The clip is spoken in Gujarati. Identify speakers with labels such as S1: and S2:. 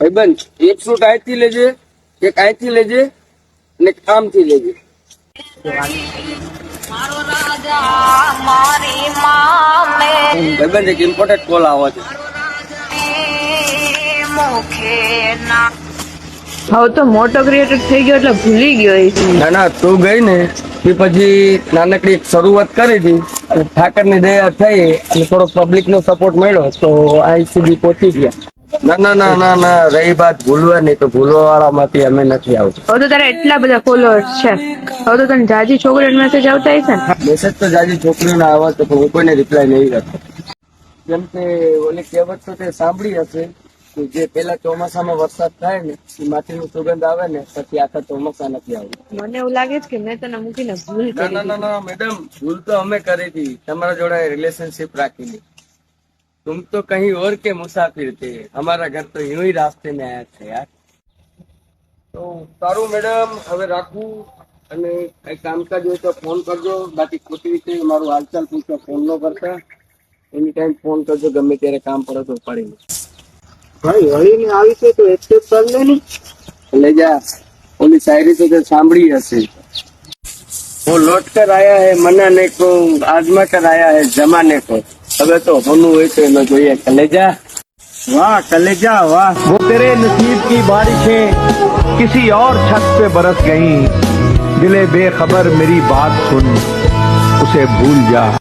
S1: ભાઈબંધ એક સૂટ અહીંથી લેજે, એક અહીંથી લેજે અને એક આમથી લેજે. ભાઈબંધ એક ઇમ્પોર્ટન્ટ કોલ આવો છે.
S2: હવે તો મોટો ક્રિએટર થઈ ગયો એટલે ભૂલી ગયો એ.
S1: ના ના, તું ગઈ ને તે પછી નાનકડી એક શરૂઆત કરી હતી અને ઠાકરની દયા થઈ અને થોડો પબ્લિક નો સપોર્ટ મળ્યો તો અહીં સુધી પહોંચી ગયા. ના ના ના ના ના, રહી વાત ભૂલવાની તો ભૂલવા વાળા માંથી અમે નથી આવતા.
S2: હવે તો તારા એટલા બધા ફોલોઅર્સ છે, હવે તો તને જાજી છોકરીઓને મેસેજ આવતા હશે ને?
S1: મેસેજ તો જાજી છોકરીઓને આવે તો હું કોઈને રિપ્લાય નહીં કરતો. જેમ કે ઓલી કહેવત તો તે સાંભળી હશે કે જે પેલા ચોમાસામાં વરસાદ થાય ને એ માટીની સુગંધ આવે ને પછી આખા ચોમાસા નથી આવતું.
S2: મને એવું લાગે છે કે મેં તને મૂકીને ભૂલ
S1: ના
S2: કરી
S1: ના ના ના મેડમ, ભૂલ તો અમે કરી હતી તમારા જોડે રિલેશનशिप રાખીને. तुम तो कहीं और के मुसाफिर थे, हमारा घर तो यूं ही रास्ते में आया था यार. તો સારું મેડમ, હવે રાખું અને કઈ કામકાજ હોય તો ફોન કરજો. બાકી ખોટી રીતે મારું હાલચાલ પૂછો ફોન ન કરતા. એની ટાઈમ ફોન કરજો, ગમે ત્યારે કામ પડે તો પડી. ભાઈ વળીને આવી છે તો એક્સેપ્ટ કર લે ને. ले जा, ओली शायरी तो जो सांभળી હશે. वो लौट कर आया है मनाने को, आजमा कर आया है जमाने को. હવે તો હોનું હોય તો એનો જોઈએ. कलेजा
S3: वाह कलेजा वाह, वो तेरे नसीब की बारिशें किसी और छत पे बरस गईं, दिले बेखबर मेरी बात सुन, उसे भूल जा.